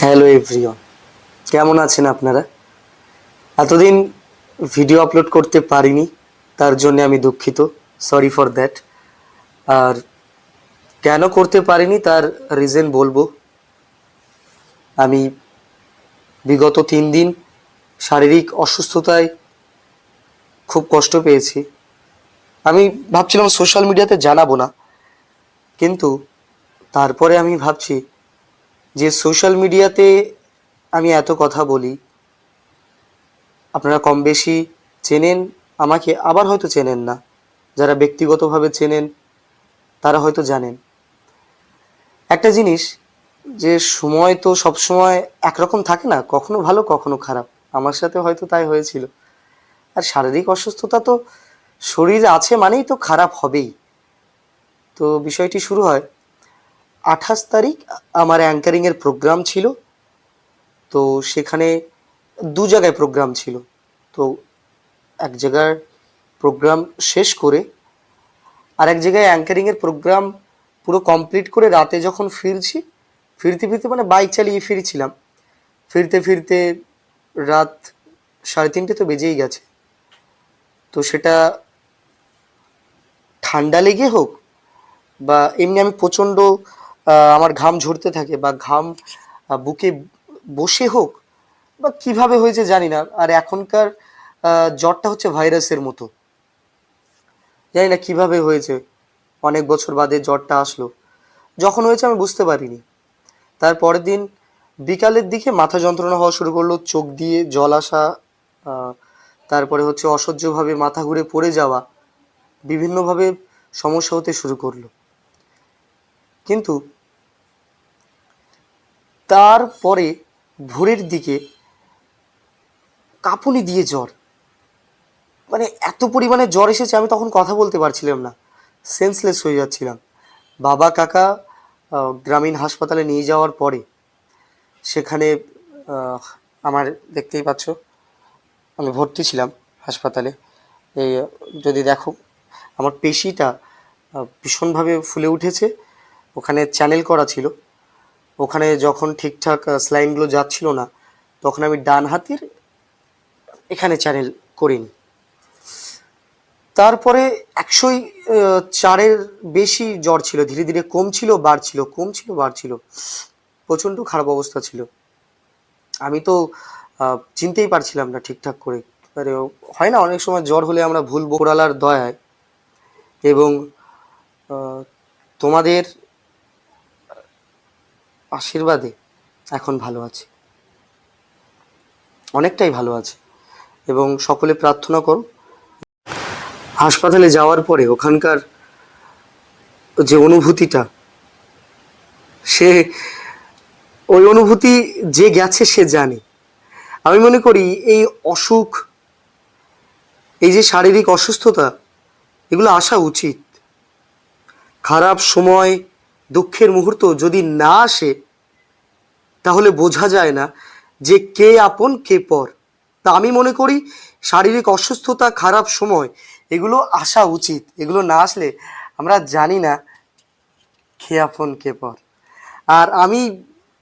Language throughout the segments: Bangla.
হ্যালো এভরিওয়ান, কেমন আছেন আপনারা? এতদিন ভিডিও আপলোড করতে পারিনি, তার জন্য আমি দুঃখিত। Sorry for that. আর কেন করতে পারিনি তার রিজন বলবো। আমি বিগত 3 দিন শারীরিক অসুস্থতায় খুব কষ্ট পেয়েছি। আমি ভাবছিলাম সোশ্যাল মিডিয়াতে জানাবো না, কিন্তু তারপরে আমি ভাবছি যে সোশ্যাল মিডিয়াতে আমি এত কথা বলি, আপনারা কম বেশি চেনেন আমাকে, আবার হয়তো চেনেন না। যারা ব্যক্তিগতভাবে চেনেন তারা হয়তো জানেন একটা জিনিস, যে সময় তো সব সময় একরকম থাকে না, কখনো ভালো কখনো খারাপ। আমার সাথে হয়তো তাই হয়েছিল। আর শারীরিক অসুস্থতা তো শরীরে আছে মানেই তো খারাপ হবেই। তো বিষয়টি শুরু হয় 28 তারিখ। আমার অ্যাঙ্কারিংয়ের প্রোগ্রাম ছিল। তো সেখানে 2 জায়গায় প্রোগ্রাম ছিল। তো এক জায়গার প্রোগ্রাম শেষ করে আর এক জায়গায় অ্যাঙ্কারিংয়ের প্রোগ্রাম পুরো কমপ্লিট করে রাতে যখন ফিরতে ফিরতে মানে বাইক চালিয়ে ফিরছিলাম, ফিরতে ফিরতে রাত 3:30 তো বেজেই গেছে। তো সেটা ঠান্ডা লেগে হোক বা এমনি আমি প্রচণ্ড আমার ঘাম ঝরতে থাকে বা ঘাম বুকে বসে হোক বা কিভাবে হয়েছে জানি না। আর এখনকার জ্বরটা হচ্ছে ভাইরাসের মতো, জানি না কিভাবে হয়েছে, অনেক বছর বাদে জ্বরটা আসলো। যখন হয়েছে আমি বুঝতে পারিনি। তার পরের দিন বিকালের দিকে মাথা যন্ত্রণা হওয়া শুরু করলো, চোখ দিয়ে জল আসা, আহ, তারপরে হচ্ছে অসহ্যভাবে মাথা ঘুরে পড়ে যাওয়া, বিভিন্নভাবে সমস্যা হতে শুরু করলো। কিন্তু তারপরে ভোরের দিকে কাঁপুনি দিয়ে জ্বর, মানে এত পরিমাণে জ্বর এসেছে আমি তখন কথা বলতে পারছিলাম না, সেন্সলেস হয়ে যাচ্ছিলাম। বাবা কাকা গ্রামীণ হাসপাতালে নিয়ে যাওয়ার পরে সেখানে আহ, আমার দেখতেই পাচ্ছ আমি ভর্তি ছিলাম হাসপাতালে। এই যদি দেখো আমার পেশিটা ভীষণভাবে ফুলে উঠেছে। ওখানে চ্যানেল করা ছিল, ওখানে যখন ঠিকঠাক স্লাইনগুলো যাচ্ছিল না তখন আমি ডান হাতের এখানে চ্যানেল করিনি। তারপরে 104-এর বেশি জ্বর ছিল, ধীরে ধীরে কমছিল বাড়ছিল, কমছিল বাড়ছিল, প্রচণ্ড খারাপ অবস্থা ছিল। আমি তো চিনতেই পারছিলাম না ঠিকঠাক করে। আরে হয় না অনেক সময় জ্বর হলে আমরা ভুলবো, ওপরওয়ালার দয়ায় এবং আহ, তোমাদের আশীর্বাদে এখন ভালো আছে, অনেকটাই ভালো আছে। এবং সকলে প্রার্থনা করো। হাসপাতালে যাওয়ার পরে ওখানকার যে অনুভূতিটা, সে ওই অনুভূতি যে গেছে সে জানে। আমি মনে করি এই অসুখ, এই যে শারীরিক অসুস্থতা, এগুলো আসা উচিত। খারাপ সময়, দুঃখের মুহূর্ত যদি না আসে তাহলে বোঝা যায় না যে কে আপন কে পর। তা আমি মনে করি শারীরিক অসুস্থতা, খারাপ সময়, এগুলো আসা উচিত। এগুলো না আসলে আমরা জানি না কে আপন কে পর। আর আমি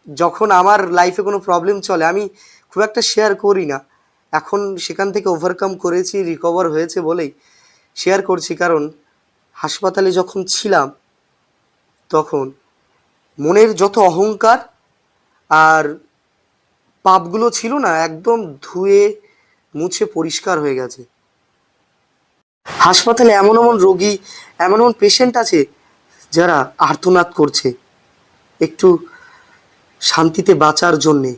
যখন আমার লাইফে কোনো প্রবলেম চলে আমি খুব একটা শেয়ার করি না। এখন সেখান থেকে ওভারকাম করেছি, রিকভার হয়েছে বলেই শেয়ার করছি। কারণ হাসপাতালে যখন ছিলাম তখন মনের যত অহংকার আর পাপগুলো ছিল না, একদম ধুয়ে মুছে পরিষ্কার হয়ে গেছে। হাসপাতালে এমন এমন রোগী, এমন এমন পেশেন্ট আছে যারা আর্তনাদ করছে একটু শান্তিতে বাঁচার জন্যে।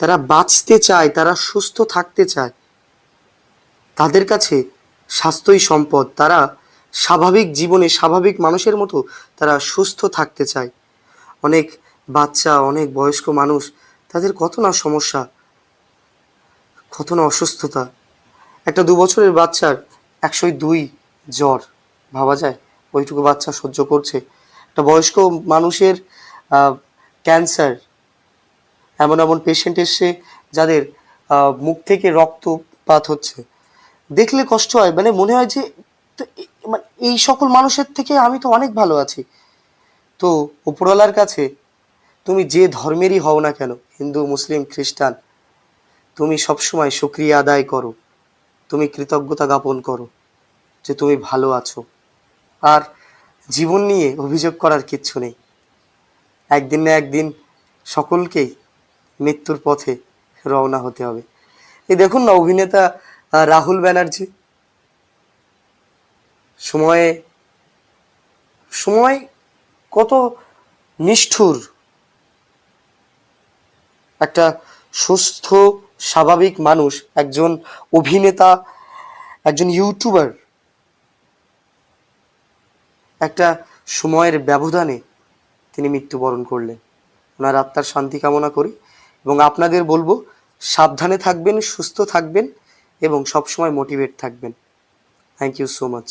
তারা বাঁচতে চায়, তারা সুস্থ থাকতে চায়। তাদের কাছে স্বাস্থ্যই সম্পদ। তারা স্বাভাবিক জীবনে স্বাভাবিক মানুষের মতো তারা সুস্থ থাকতে চায়। অনেক বাচ্চা, অনেক বয়স্ক মানুষ, তাদের কত না সমস্যা, কত না অসুস্থতা। একটা 2 বছরের বাচ্চার 102 জ্বর, ভাবা যায় ওইটুকু বাচ্চা সহ্য করছে। একটা বয়স্ক মানুষের ক্যান্সার, এমন এমন পেশেন্ট এসছে যাদের মুখ থেকে রক্তপাত হচ্ছে, দেখলে কষ্ট হয়। মানে মনে হয় যে মানে এই সকল মানুষের থেকে আমি তো অনেক ভালো আছি। তো উপরওয়ালার কাছে তুমি যে ধর্মেরই হও না কেন, হিন্দু, মুসলিম, খ্রিস্টান, তুমি সবসময় শুকরিয়া আদায় করো, তুমি কৃতজ্ঞতা জ্ঞাপন করো যে তুমি ভালো আছো। আর জীবন নিয়ে অভিযোগ করার কিচ্ছু নেই। একদিন না একদিন সকলকেই মৃত্যুর পথে রওনা হতে হবে। এই দেখুন না, অভিনেতা রাহুল ব্যানার্জি সময়ে সময় কত নিষ্ঠুর, একটা সুস্থ স্বাভাবিক মানুষ, একজন অভিনেতা, একজন ইউটিউবার, একটা সময়ের ব্যবধানে তিনি মৃত্যুবরণ করলেন। ওনার আত্মার শান্তি কামনা করি এবং আপনাদের বলবো সাবধানে থাকবেন, সুস্থ থাকবেন এবং সবসময় মোটিভেট থাকবেন। Thank you so much.